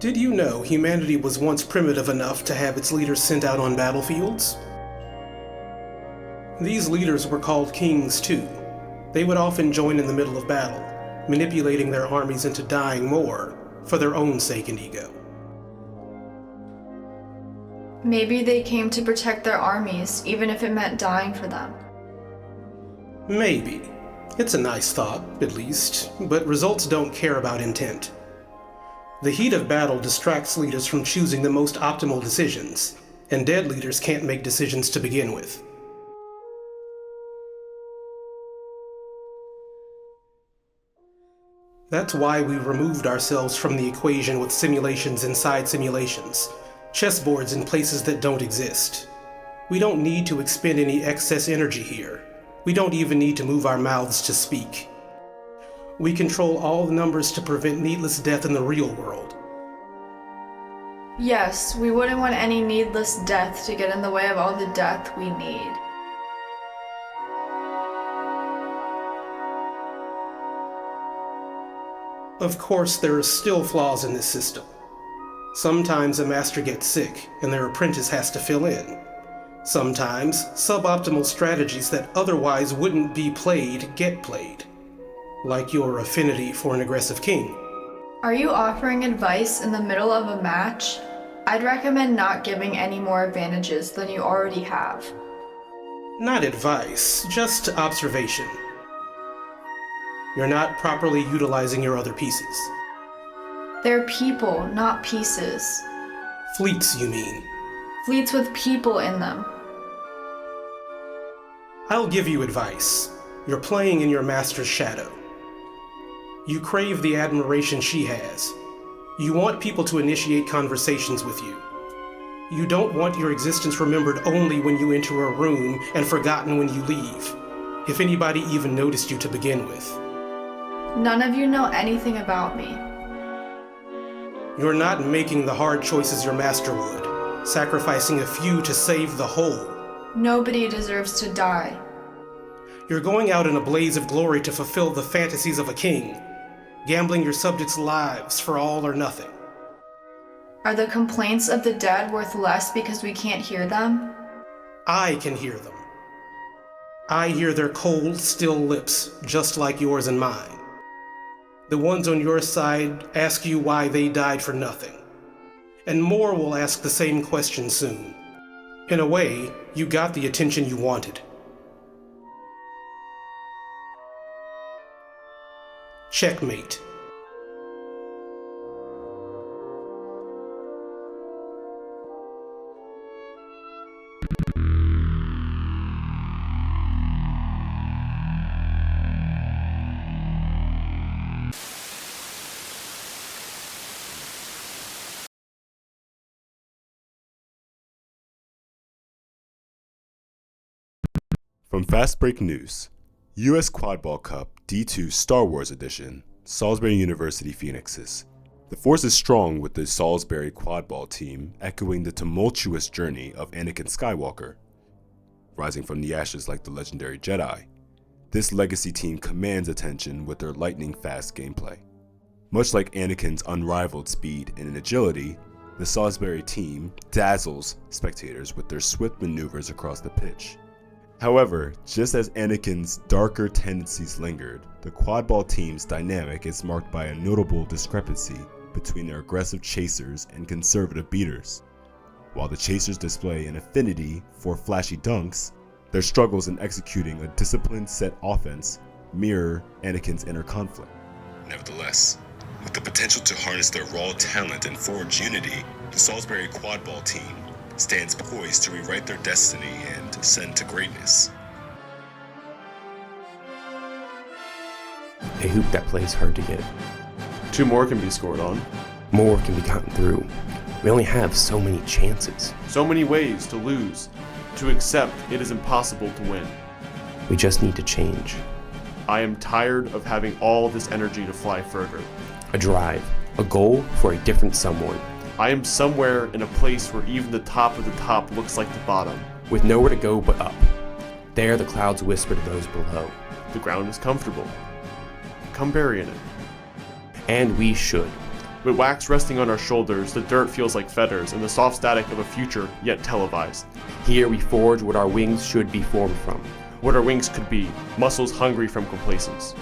Did you know humanity was once primitive enough to have its leaders sent out on battlefields? These leaders were called kings too. They would often join in the middle of battle, manipulating their armies into dying more for their own sake and ego. Maybe they came to protect their armies, even if it meant dying for them. Maybe. It's a nice thought, at least, but results don't care about intent. The heat of battle distracts leaders from choosing the most optimal decisions, and dead leaders can't make decisions to begin with. That's why we removed ourselves from the equation with simulations inside simulations, chessboards in places that don't exist. We don't need to expend any excess energy here. We don't even need to move our mouths to speak. We control all the numbers to prevent needless death in the real world. Yes, we wouldn't want any needless death to get in the way of all the death we need. Of course, there are still flaws in this system. Sometimes a master gets sick and their apprentice has to fill in. Sometimes suboptimal strategies that otherwise wouldn't be played get played, like your affinity for an aggressive king. Are you offering advice in the middle of a match? I'd recommend not giving any more advantages than you already have. Not advice, just observation. You're not properly utilizing your other pieces. They're people, not pieces. Fleets, you mean? Fleets with people in them. I'll give you advice. You're playing in your master's shadow. You crave the admiration she has. You want people to initiate conversations with you. You don't want your existence remembered only when you enter a room and forgotten when you leave, if anybody even noticed you to begin with. None of you know anything about me. You're not making the hard choices your master would, sacrificing a few to save the whole. Nobody deserves to die. You're going out in a blaze of glory to fulfill the fantasies of a king, gambling your subjects' lives for all or nothing. Are the complaints of the dead worth less because we can't hear them? I can hear them. I hear their cold, still lips, just like yours and mine. The ones on your side ask you why they died for nothing. And more will ask the same question soon. In a way, you got the attention you wanted. Checkmate. From Fast Break News, U.S. Quadball Cup D2 Star Wars Edition, Salisbury University Phoenixes. The force is strong with the Salisbury Quadball team echoing the tumultuous journey of Anakin Skywalker. Rising from the ashes like the legendary Jedi, this legacy team commands attention with their lightning-fast gameplay. Much like Anakin's unrivaled speed and agility, the Salisbury team dazzles spectators with their swift maneuvers across the pitch. However, just as Anakin's darker tendencies lingered, the Quadball team's dynamic is marked by a notable discrepancy between their aggressive chasers and conservative beaters. While the chasers display an affinity for flashy dunks, their struggles in executing a disciplined set offense mirror Anakin's inner conflict. Nevertheless, with the potential to harness their raw talent and forge unity, the Salisbury Quadball team stands poised to rewrite their destiny and ascend to greatness. A hoop that plays hard to get. 2 more can be scored on. More can be gotten through. We only have so many chances. So many ways to lose, to accept it is impossible to win. We just need to change. I am tired of having all this energy to fly further. A drive, a goal for a different someone. I am somewhere in a place where even the top of the top looks like the bottom. With nowhere to go but up. There the clouds whisper to those below. The ground is comfortable. Come bury in it. And we should. With wax resting on our shoulders, the dirt feels like feathers, and the soft static of a future yet televised. Here we forge what our wings should be formed from, What our wings could be, muscles hungry from complacence.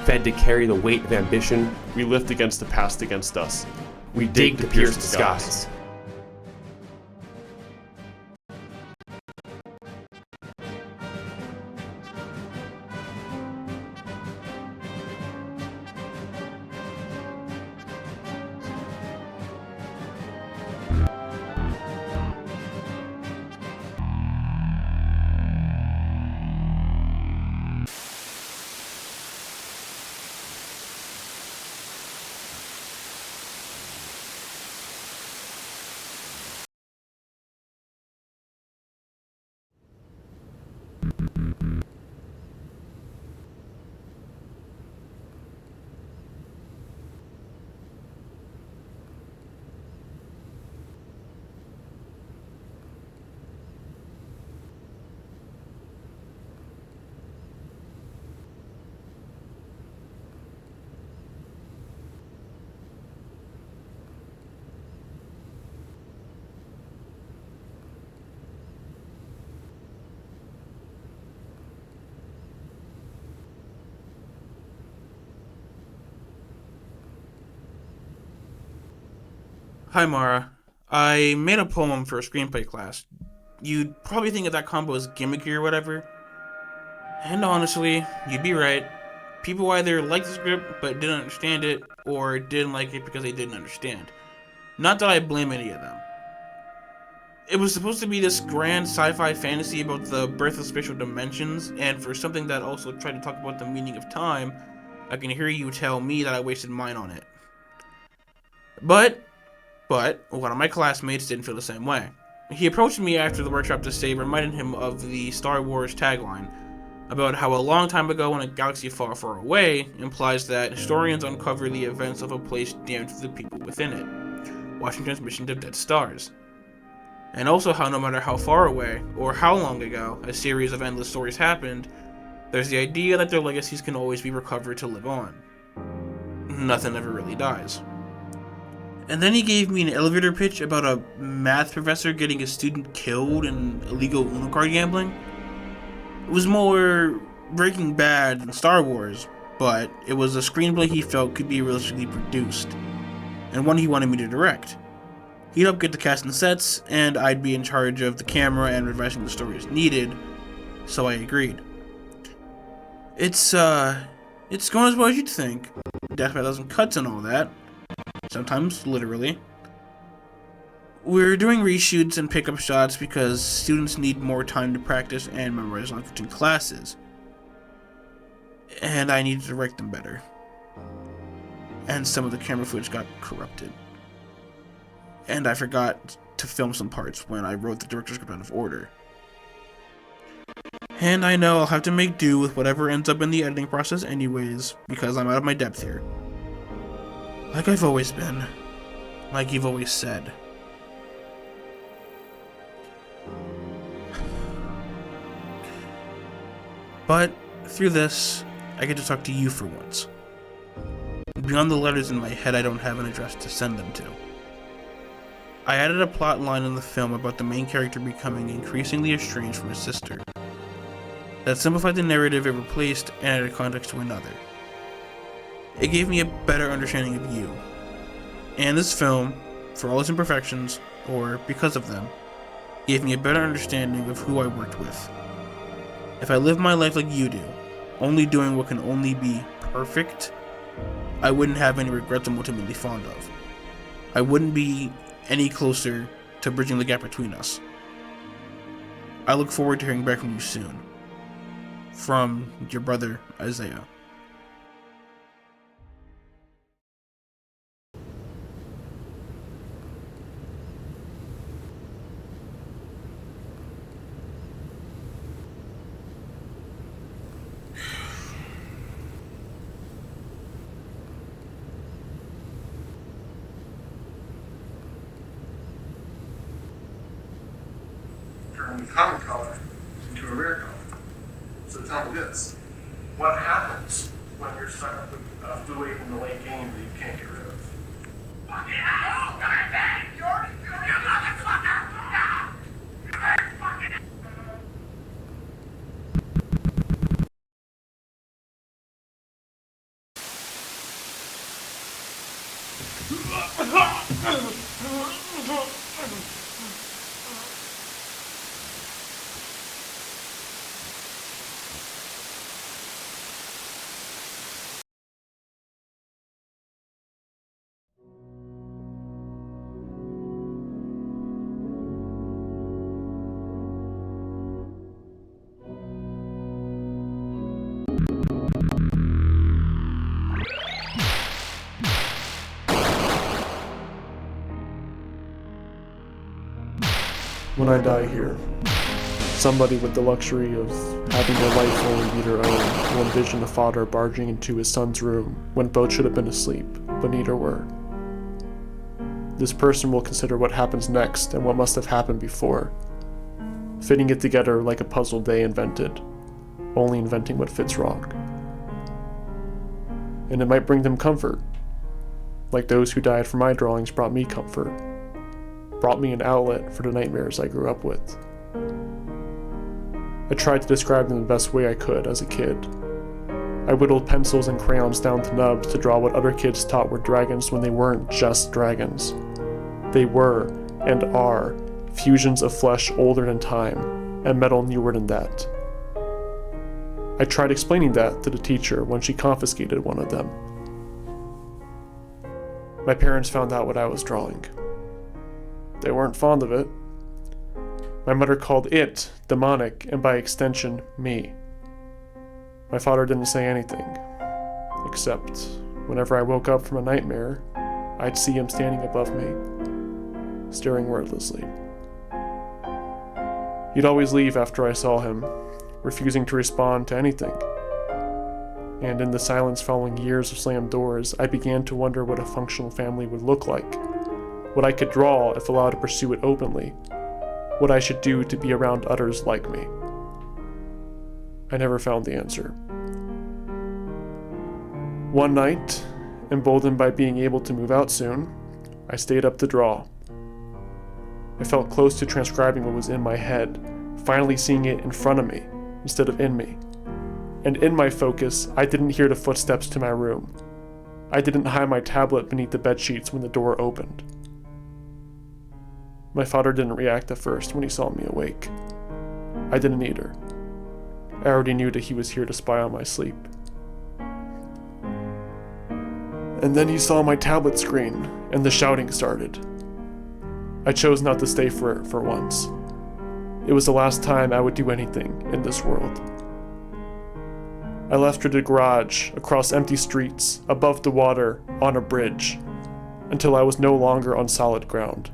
fed to carry the weight of ambition. We lift against the past against us. We dig to pierce the skies. Hi, Mara. I made a poem for a screenplay class. You'd probably think of that combo as gimmicky or whatever. And honestly, you'd be right. People either liked the script but didn't understand it, or didn't like it because they didn't understand. Not that I blame any of them. It was supposed to be this grand sci-fi fantasy about the birth of spatial dimensions, and for something that also tried to talk about the meaning of time, I can hear you tell me that I wasted mine on it. But one of my classmates didn't feel the same way. He approached me after the workshop to say, reminded him of the Star Wars tagline about how a long time ago in a galaxy far, far away implies that historians uncover the events of a place damned to the people within it, watching transmissions of dead stars. And also how no matter how far away or how long ago a series of endless stories happened, there's the idea that their legacies can always be recovered to live on. Nothing ever really dies. And then he gave me an elevator pitch about a math professor getting a student killed in illegal Uno card gambling. It was more Breaking Bad than Star Wars, but it was a screenplay he felt could be realistically produced, and one he wanted me to direct. He'd help get the cast and sets, and I'd be in charge of the camera and revising the story as needed, so I agreed. It's going as well as you'd think. Death by a thousand cuts and all that. Sometimes, literally. We're doing reshoots and pickup shots because students need more time to practice and memorize language in classes. And I need to direct them better. And some of the camera footage got corrupted. And I forgot to film some parts when I wrote the director's script out of order. And I know I'll have to make do with whatever ends up in the editing process anyways, because I'm out of my depth here. Like I've always been. Like you've always said. But through this, I get to talk to you for once. Beyond the letters in my head, I don't have an address to send them to. I added a plot line in the film about the main character becoming increasingly estranged from his sister. That simplified the narrative it replaced and added context to another. It gave me a better understanding of you. And this film, for all its imperfections, or because of them, gave me a better understanding of who I worked with. If I lived my life like you do, only doing what can only be perfect, I wouldn't have any regrets I'm ultimately fond of. I wouldn't be any closer to bridging the gap between us. I look forward to hearing back from you soon. From your brother, Isaiah. Turn the common color into a rare color. So tell me this, what happens when you're stuck with a fluid in the late game that you can't get rid of? When I die here, somebody with the luxury of having their life only be their own will envision a father barging into his son's room when both should have been asleep, but neither were. This person will consider what happens next and what must have happened before, fitting it together like a puzzle they invented, only inventing what fits wrong. And it might bring them comfort, like those who died for my drawings brought me comfort, brought me an outlet for the nightmares I grew up with. I tried to describe them the best way I could as a kid. I whittled pencils and crayons down to nubs to draw what other kids thought were dragons when they weren't just dragons. They were, and are, fusions of flesh older than time, and metal newer than that. I tried explaining that to the teacher when she confiscated one of them. My parents found out what I was drawing. They weren't fond of it. My mother called it demonic, and by extension, me. My father didn't say anything, except whenever I woke up from a nightmare, I'd see him standing above me, staring wordlessly. He'd always leave after I saw him, refusing to respond to anything. And in the silence following years of slammed doors, I began to wonder what a functional family would look like, what I could draw if allowed to pursue it openly, what I should do to be around others like me. I never found the answer. One night, emboldened by being able to move out soon, I stayed up to draw. I felt close to transcribing what was in my head, finally seeing it in front of me instead of in me. And in my focus, I didn't hear the footsteps to my room. I didn't hide my tablet beneath the bedsheets when the door opened. My father didn't react at first when he saw me awake. I didn't either. I already knew that he was here to spy on my sleep. And then he saw my tablet screen, and the shouting started. I chose not to stay for it for once. It was the last time I would do anything in this world. I left through the garage, across empty streets, above the water, on a bridge, until I was no longer on solid ground.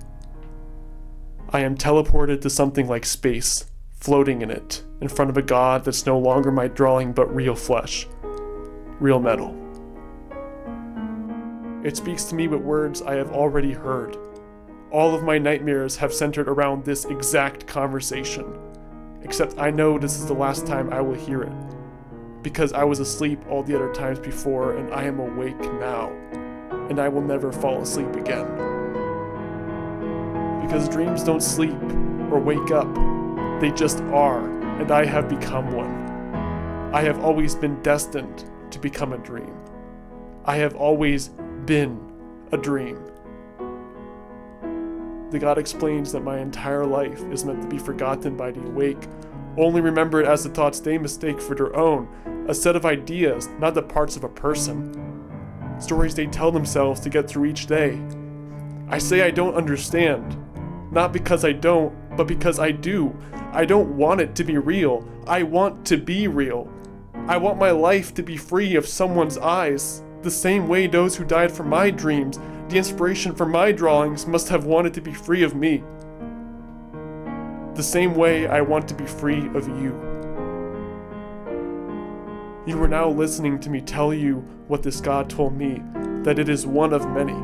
I am teleported to something like space, floating in it, in front of a god that's no longer my drawing but real flesh, real metal. It speaks to me with words I have already heard. All of my nightmares have centered around this exact conversation, except I know this is the last time I will hear it, because I was asleep all the other times before and I am awake now, and I will never fall asleep again. Because dreams don't sleep or wake up, they just are, and I have become one. I have always been destined to become a dream. I have always been a dream. The God explains that my entire life is meant to be forgotten by the awake, only remembered as the thoughts they mistake for their own, a set of ideas, not the parts of a person. Stories they tell themselves to get through each day. I say I don't understand. Not because I don't, but because I do. I don't want it to be real. I want to be real. I want my life to be free of someone's eyes. The same way those who died for my dreams, the inspiration for my drawings, must have wanted to be free of me. The same way I want to be free of you. You are now listening to me tell you what this God told me, that it is one of many,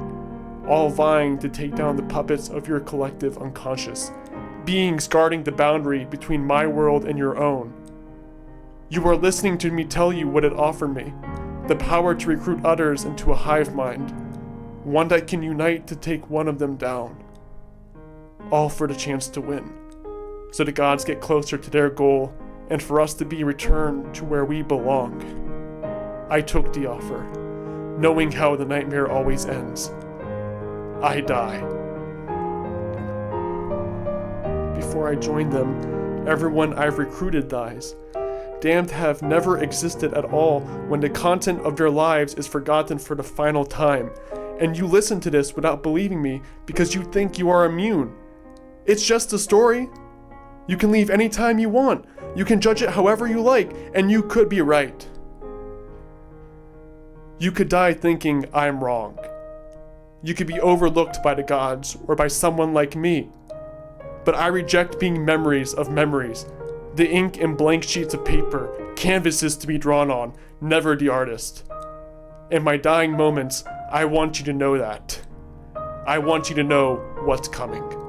all vying to take down the puppets of your collective unconscious, beings guarding the boundary between my world and your own. You are listening to me tell you what it offered me, the power to recruit others into a hive mind, one that can unite to take one of them down. All for the chance to win, so the gods get closer to their goal and for us to be returned to where we belong. I took the offer, knowing how the nightmare always ends. I die. Before I joined them, everyone I've recruited dies. Damned have never existed at all when the content of their lives is forgotten for the final time, and you listen to this without believing me because you think you are immune. It's just a story. You can leave anytime you want. You can judge it however you like, and you could be right. You could die thinking I'm wrong. You could be overlooked by the gods or by someone like me. But I reject being memories of memories, the ink and blank sheets of paper, canvases to be drawn on, never the artist. In my dying moments, I want you to know that. I want you to know what's coming.